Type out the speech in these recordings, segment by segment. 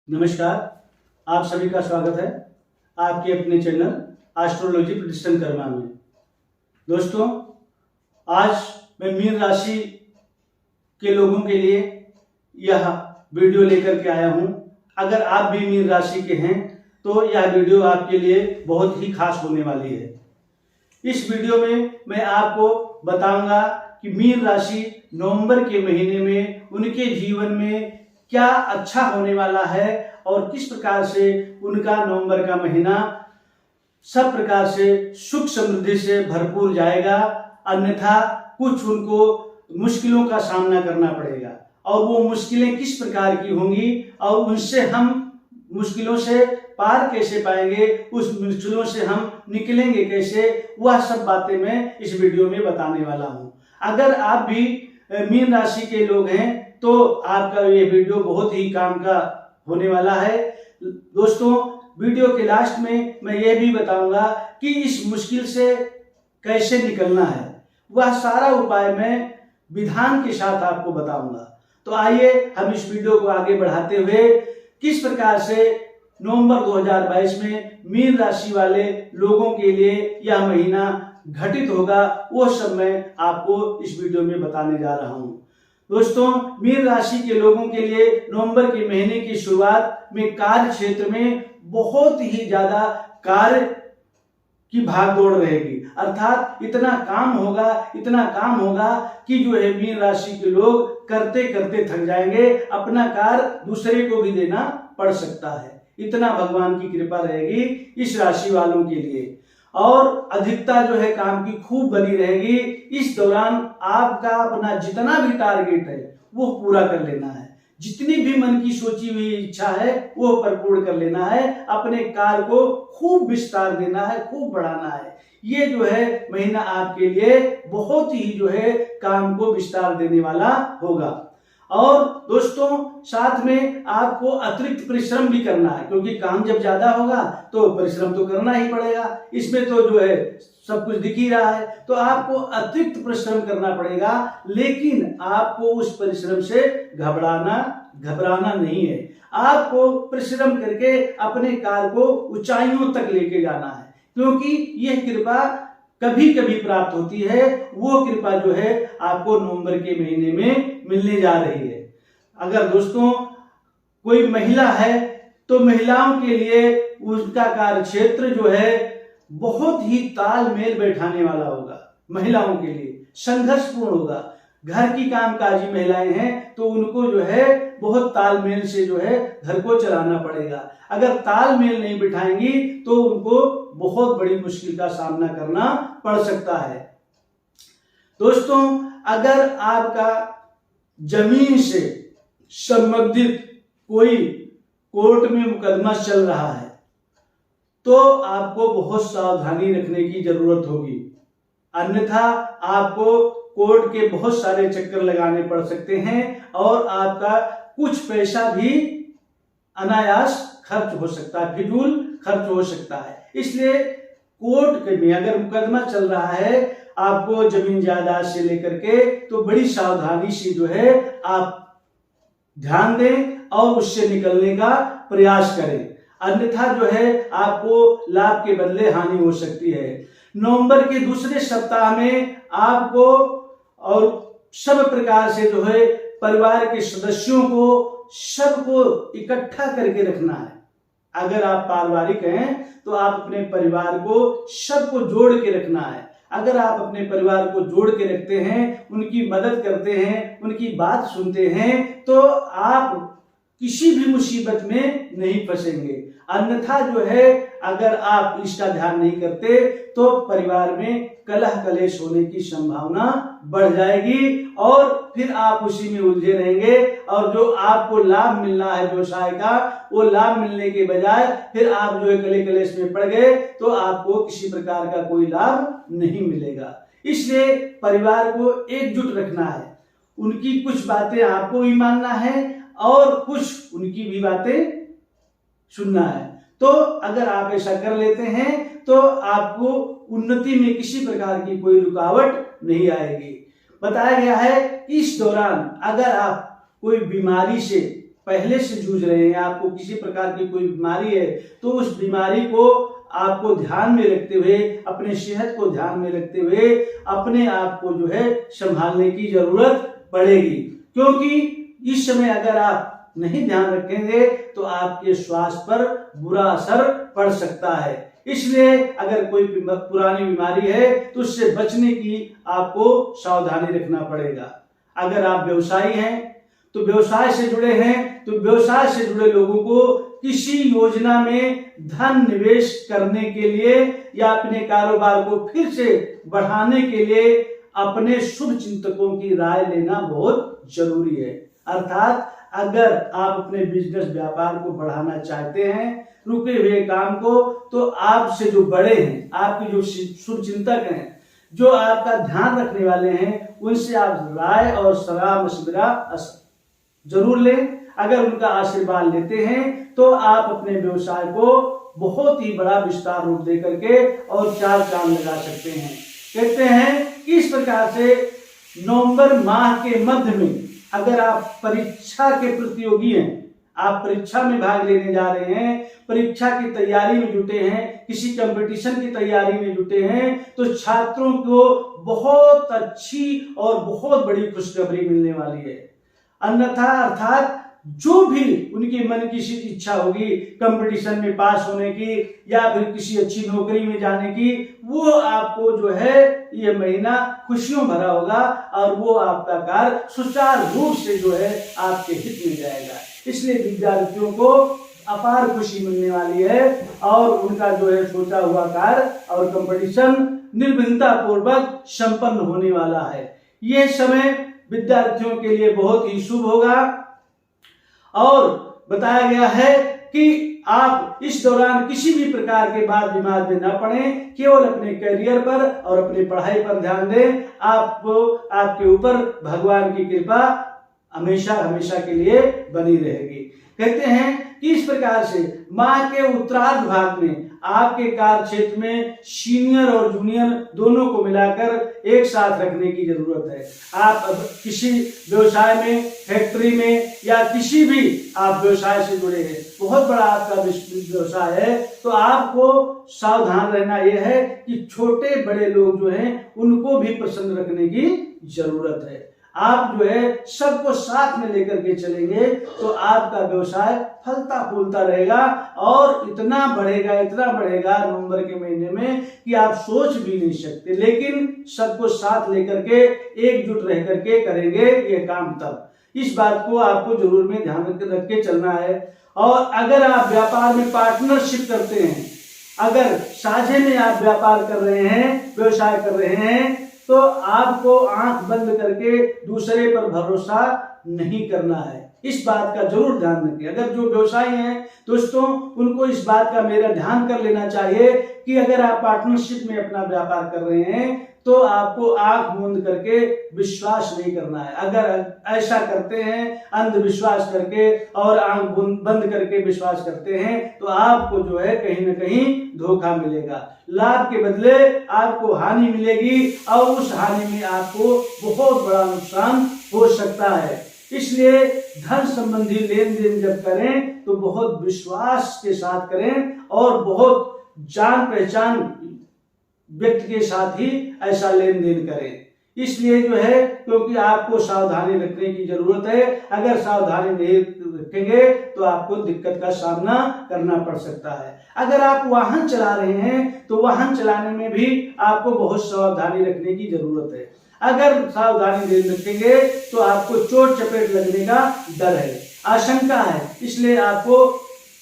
नमस्कार, आप सभी का स्वागत है आपके अपने चैनल एस्ट्रोलॉजी प्रतिष्ठान कर्मा में। दोस्तों, आज मैं मीन राशि के लोगों के लिए यह वीडियो लेकर के आया हूं। अगर आप भी मीन राशि के हैं तो यह वीडियो आपके लिए बहुत ही खास होने वाली है। इस वीडियो में मैं आपको बताऊंगा कि मीन राशि नवंबर के महीने में उनके जीवन में क्या अच्छा होने वाला है और किस प्रकार से उनका नवंबर का महीना सब प्रकार से सुख समृद्धि से भरपूर जाएगा, अन्यथा कुछ उनको मुश्किलों का सामना करना पड़ेगा। और वो मुश्किलें किस प्रकार की होंगी और उनसे हम मुश्किलों से पार कैसे पाएंगे, उस मुश्किलों से हम निकलेंगे कैसे, वह सब बातें मैं इस वीडियो में बताने वाला हूं। अगर आप भी मीन राशि के लोग हैं तो आपका ये वीडियो बहुत ही काम का होने वाला है। दोस्तों, वीडियो के लास्ट में मैं ये भी बताऊंगा कि इस मुश्किल से कैसे निकलना है, वह सारा उपाय मैं विधान के साथ आपको बताऊंगा। तो आइए हम इस वीडियो को आगे बढ़ाते हुए किस प्रकार से नवंबर 2022 में मीन राशि वाले लोगों के लिए यह महीना घटित होगा, वो सब मैं आपको इस वीडियो में बताने जा रहा हूं। दोस्तों, मीन राशि के लोगों के लिए नवंबर के महीने की शुरुआत में कार्य क्षेत्र में बहुत ही ज्यादा कार्य की भागदौड़ रहेगी। अर्थात इतना काम होगा कि जो है मीन राशि के लोग करते करते थक जाएंगे, अपना कार्य दूसरे को भी देना पड़ सकता है। इतना भगवान की कृपा रहेगी इस राशि वालों के लिए और अधिकता जो है काम की खूब बनी रहेगी। इस दौरान आपका अपना जितना भी टारगेट है वो पूरा कर लेना है, जितनी भी मन की सोची हुई इच्छा है वो परिपूर्ण कर लेना है, अपने कार्य को खूब विस्तार देना है, खूब बढ़ाना है। ये जो है महीना आपके लिए बहुत ही जो है काम को विस्तार देने वाला होगा। और दोस्तों, साथ में आपको अतिरिक्त परिश्रम भी करना है, क्योंकि काम जब ज्यादा होगा तो परिश्रम तो करना ही पड़ेगा। इसमें तो जो है सब कुछ दिख ही रहा है, तो आपको अतिरिक्त परिश्रम करना पड़ेगा, लेकिन आपको उस परिश्रम से घबराना नहीं है। आपको परिश्रम करके अपने कार्य को ऊंचाइयों तक लेके जाना है, क्योंकि यह कृपा कभी कभी प्राप्त होती है। वो कृपा जो है आपको नवंबर के महीने में मिलने जा रही है। अगर दोस्तों कोई महिला है तो महिलाओं के लिए उसका कार्य क्षेत्र जो है बहुत ही तालमेल बैठाने वाला होगा। महिलाओं के लिए संघर्षपूर्ण होगा। घर की कामकाजी महिलाएं हैं तो उनको जो है बहुत तालमेल से जो है घर को चलाना पड़ेगा। अगर तालमेल नहीं बिठाएंगी तो उनको बहुत बड़ी मुश्किल का सामना करना पड़ सकता है। दोस्तों, अगर आपका जमीन से संबंधित कोई कोर्ट में मुकदमा चल रहा है तो आपको बहुत सावधानी रखने की जरूरत होगी, अन्यथा आपको कोर्ट के बहुत सारे चक्कर लगाने पड़ सकते हैं और आपका कुछ पैसा भी अनायास खर्च हो सकता है, फिजूल खर्च हो सकता है। इसलिए कोर्ट में अगर मुकदमा चल रहा है, आपको जमीन जायदाद से लेकर के तो बड़ी सावधानी से जो है आप ध्यान दें और उससे निकलने का प्रयास करें, अन्यथा जो है आपको लाभ के बदले हानि हो सकती है। नवंबर के दूसरे सप्ताह में आपको और सब प्रकार से जो है परिवार के सदस्यों को सबको इकट्ठा करके रखना है। अगर आप पारिवारिक हैं तो आप अपने परिवार को सबको जोड़ के रखना है। अगर आप अपने परिवार को जोड़ के रखते हैं, उनकी मदद करते हैं, उनकी बात सुनते हैं, तो आप किसी भी मुसीबत में नहीं फंसेंगे। अन्यथा जो है अगर आप इसका ध्यान नहीं करते तो परिवार में कलह कलेश होने की संभावना बढ़ जाएगी और फिर आप उसी में उलझे रहेंगे और जो आपको लाभ मिलना है व्यवसाय का, वो लाभ मिलने के बजाय फिर आप जो है कलह कलेश में पड़ गए तो आपको किसी प्रकार का कोई लाभ नहीं मिलेगा। इसलिए परिवार को एकजुट रखना है, उनकी कुछ बातें आपको भी मानना है और कुछ उनकी भी बातें सुनना है। तो अगर आप ऐसा कर लेते हैं तो आपको उन्नति में किसी प्रकार की कोई रुकावट नहीं आएगी। बताया गया है कि इस दौरान अगर आप कोई बीमारी से पहले से जूझ रहे हैं, आपको किसी प्रकार की कोई बीमारी है, तो उस बीमारी को आपको ध्यान में रखते हुए, अपने सेहत को ध्यान में रखते हुए अपने आप को जो है संभालने की जरूरत पड़ेगी। क्योंकि इस समय अगर आप नहीं ध्यान रखेंगे तो आपके स्वास्थ्य पर बुरा असर पड़ सकता है। इसलिए अगर कोई पुरानी बीमारी है तो उससे बचने की आपको सावधानी रखना पड़ेगा। अगर आप व्यवसायी हैं तो व्यवसाय से जुड़े हैं, तो व्यवसाय से जुड़े लोगों को किसी योजना में धन निवेश करने के लिए या अपने कारोबार को फिर से बढ़ाने के लिए अपने शुभ चिंतकों की राय लेना बहुत जरूरी है। अर्थात अगर आप अपने बिजनेस व्यापार को बढ़ाना चाहते हैं, रुके हुए काम को, तो आपसे जो बड़े हैं, आपके जो शुभ चिंतक हैं, जो आपका ध्यान रखने वाले हैं, उनसे आप राय और सलाह मशविरा जरूर लें। अगर उनका आशीर्वाद लेते हैं तो आप अपने व्यवसाय को बहुत ही बड़ा विस्तार रूप दे करके और चार चांद लगा सकते हैं। कहते हैं कि इस प्रकार से नवंबर माह के मध्य में अगर आप परीक्षा के प्रतियोगी हैं, आप परीक्षा में भाग लेने जा रहे हैं, परीक्षा की तैयारी में जुटे हैं, किसी कंपटीशन की तैयारी में जुटे हैं, तो छात्रों को बहुत अच्छी और बहुत बड़ी खुशखबरी मिलने वाली है। अन्यथा अर्थात जो भी उनकी मन की इच्छा होगी कंपटीशन में पास होने की या फिर किसी अच्छी नौकरी में जाने की, वो आपको जो है ये महीना खुशियों भरा होगा और वो आपका कार्य सुचारू रूप से जो है आपके हित में जाएगा। इसलिए विद्यार्थियों को अपार खुशी मिलने वाली है और उनका जो है सोचा हुआ कार्य और कंपटीशन निर्विघ्नता पूर्वक संपन्न होने वाला है। यह समय विद्यार्थियों के लिए बहुत ही शुभ होगा और बताया गया है कि आप इस दौरान किसी भी प्रकार के बाद बीमार में न पड़े, केवल अपने करियर पर और अपनी पढ़ाई पर ध्यान दें। आपको आपके ऊपर भगवान की कृपा हमेशा हमेशा के लिए बनी रहेगी। कहते हैं कि इस प्रकार से माह के उत्तरार्ध भाग में आपके कार्य क्षेत्र में सीनियर और जूनियर दोनों को मिलाकर एक साथ रखने की जरूरत है। आप किसी व्यवसाय में, फैक्ट्री में या किसी भी आप व्यवसाय से जुड़े हैं, बहुत बड़ा आपका व्यवसाय है, तो आपको सावधान रहना यह है कि छोटे बड़े लोग जो हैं उनको भी प्रसन्न रखने की जरूरत है। आप जो है सबको साथ में लेकर के चलेंगे तो आपका व्यवसाय फलता फूलता रहेगा और इतना बढ़ेगा नवंबर के महीने में कि आप सोच भी नहीं सकते। लेकिन सबको साथ लेकर के एकजुट रह करके करेंगे ये काम तब। इस बात को आपको जरूर में ध्यान रख के चलना है। और अगर आप व्यापार में पार्टनरशिप करते हैं, अगर साझे में आप व्यापार कर रहे हैं, व्यवसाय कर रहे हैं, तो आपको आंख बंद करके दूसरे पर भरोसा नहीं करना है। इस बात का जरूर ध्यान रखें। अगर जो व्यवसायी हैं दोस्तों, उनको इस बात का मेरा ध्यान कर लेना चाहिए कि अगर आप पार्टनरशिप में अपना व्यापार कर रहे हैं तो आपको आंख मूंद करके विश्वास नहीं करना है। अगर ऐसा करते हैं अंधविश्वास करके और आंख बंद करके विश्वास करते हैं तो आपको जो है कहीं न कहीं धोखा मिलेगा। लाभ के बदले आपको हानि मिलेगी और उस हानि में आपको बहुत बड़ा नुकसान हो सकता है। इसलिए धन संबंधी लेन देन जब करें तो बहुत विश्वास के साथ करें और बहुत जान पहचान व्यक्ति के साथ ही ऐसा लेन देन करें। इसलिए जो है क्योंकि आपको सावधानी रखने की जरूरत है। अगर सावधानी नहीं रखेंगे तो आपको दिक्कत का सामना करना पड़ सकता है। अगर आप वाहन चला रहे हैं तो वाहन चलाने में भी आपको बहुत सावधानी रखने की जरूरत है। अगर सावधानी नहीं रखेंगे तो आपको चोट चपेट लगने का डर है, आशंका है। इसलिए आपको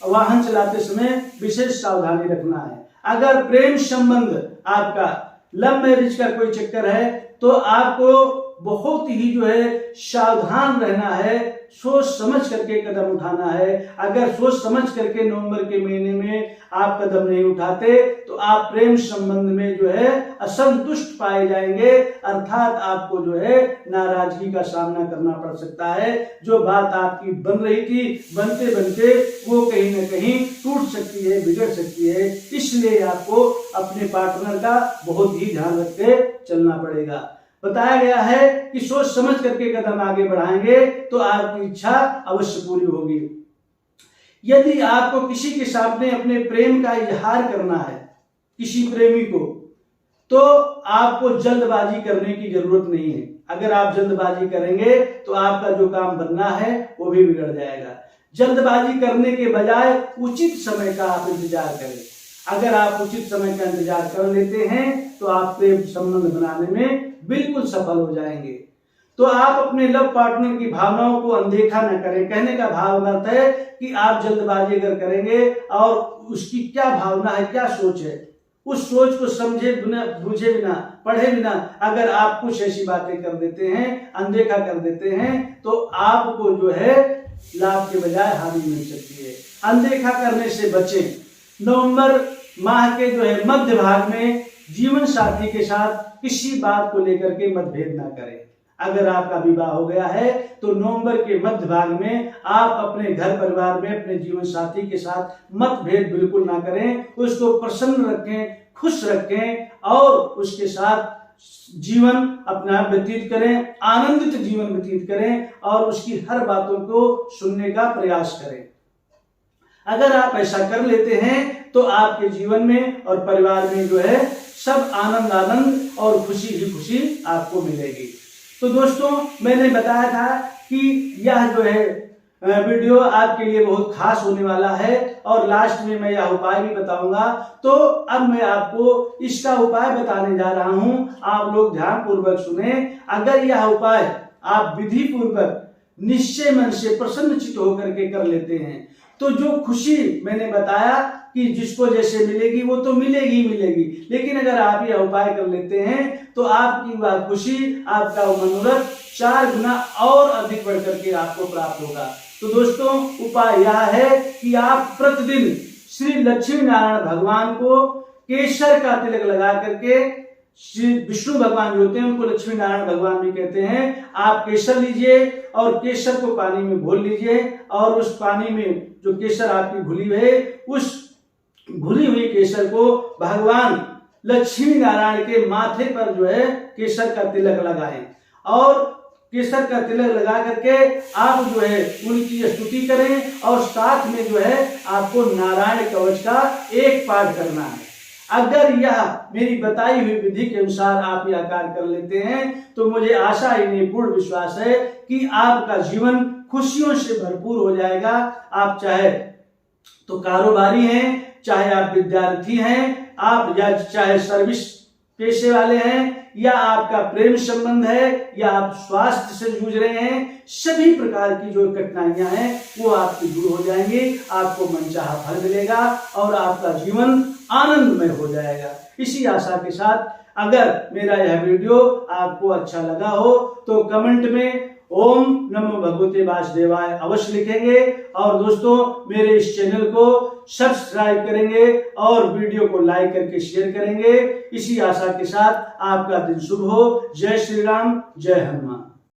वाहन चलाते समय विशेष सावधानी रखना है। अगर प्रेम संबंध आपका लव मैरिज का कोई चक्कर है तो आपको बहुत ही जो है सावधान रहना है, सोच समझ करके कदम उठाना है। अगर सोच समझ करके नवंबर के महीने में आप कदम नहीं उठाते तो आप प्रेम संबंध में जो है असंतुष्ट पाए जाएंगे, अर्थात आपको जो है नाराजगी का सामना करना पड़ सकता है। जो बात आपकी बन रही थी, बनते बनते वो कहीं न कहीं टूट सकती है, बिगड़ सकती है। इसलिए आपको अपने पार्टनर का बहुत ही ध्यान रख के चलना पड़ेगा। बताया गया है कि सोच समझ करके कदम आगे बढ़ाएंगे तो आपकी इच्छा अवश्य पूरी होगी। यदि आपको किसी के सामने अपने प्रेम का इजहार करना है, किसी प्रेमी को, तो आपको जल्दबाजी करने की जरूरत नहीं है। अगर आप जल्दबाजी करेंगे तो आपका जो काम बनना है वो भी बिगड़ जाएगा। जल्दबाजी करने के बजाय उचित समय का आप इंतजार करें। अगर आप उचित समय का इंतजार कर लेते हैं तो आप प्रेम संबंध बनाने में बिल्कुल सफल हो जाएंगे। तो आप अपने लव पार्टनर की भावनाओं को अनदेखा न करें। कहने का भाव अर्थ है कि आप जल्दबाजी अगर करेंगे और उसकी क्या भावना है, क्या सोच है, उस सोच को समझे बिना, बूझे बिना, पढ़े बिना अगर आप कुछ ऐसी बातें कर देते हैं, अनदेखा कर देते हैं, तो आपको जो है लाभ के बजाय हानि मिल सकती है। अनदेखा करने से बचें। नवंबर माह के जो है मध्य भाग में जीवन साथी के साथ किसी बात को लेकर के मतभेद ना करें। अगर आपका विवाह हो गया है तो नवंबर के मध्य भाग में आप अपने घर परिवार में अपने जीवन साथी के साथ मतभेद बिल्कुल ना करें। उसको प्रसन्न रखें, खुश रखें और उसके साथ जीवन अपना व्यतीत करें, आनंदित जीवन व्यतीत करें और उसकी हर बातों को सुनने का प्रयास करें। अगर आप ऐसा कर लेते हैं तो आपके जीवन में और परिवार में जो है सब आनंद और खुशी ही खुशी आपको मिलेगी। तो दोस्तों, मैंने बताया था कि यह जो है वीडियो आपके लिए बहुत खास होने वाला है और लास्ट में मैं यह उपाय भी बताऊंगा। तो अब मैं आपको इसका उपाय बताने जा रहा हूं, आप लोग ध्यान पूर्वक सुने। अगर यह उपाय आप विधि पूर्वक निश्चय मन से प्रसन्नचित्त होकर के कर लेते हैं तो जो खुशी मैंने बताया कि जिसको जैसे मिलेगी वो तो मिलेगी मिलेगी, लेकिन अगर आप यह उपाय कर लेते हैं तो आपकी वह खुशी, आपका मनोरथ 4 गुना और अधिक बढ़ करके आपको प्राप्त होगा। तो दोस्तों, उपाय यह है कि आप प्रतिदिन श्री लक्ष्मी नारायण भगवान को केसर का तिलक लगा करके, श्री विष्णु भगवान जो होते हैं उनको लक्ष्मी नारायण भगवान भी कहते हैं, आप केसर लीजिए और केसर को पानी में घोल लीजिए और उस पानी में जो केसर आपकी घुली है उस घुली हुई केसर को भगवान लक्ष्मी नारायण के माथे पर जो है केसर का तिलक लगाएं और केसर का तिलक लगा करके आप जो है उनकी स्तुति करें और साथ में जो है आपको नारायण कवच का एक पाठ करना है। अगर यह मेरी बताई हुई विधि के अनुसार आप यह कार्य कर लेते हैं तो मुझे आशा ही नहीं पूर्ण विश्वास है कि आपका जीवन खुशियों से भरपूर हो जाएगा। आप चाहे तो कारोबारी हैं, चाहे आप विद्यार्थी हैं, आप या चाहे सर्विस पेशे वाले हैं, या आपका प्रेम संबंध है, या आप स्वास्थ्य से जूझ रहे हैं, सभी प्रकार की जो कठिनाइयां हैं वो आपकी दूर हो जाएंगी। आपको मनचाहा फल मिलेगा और आपका जीवन आनंदमय हो जाएगा। इसी आशा के साथ अगर मेरा यह वीडियो आपको अच्छा लगा हो तो कमेंट में ओम नमो भगवते वासुदेवाय अवश्य लिखेंगे और दोस्तों मेरे इस चैनल को सब्सक्राइब करेंगे और वीडियो को लाइक करके शेयर करेंगे। इसी आशा के साथ आपका दिन शुभ हो। जय श्री राम, जय हनुमान।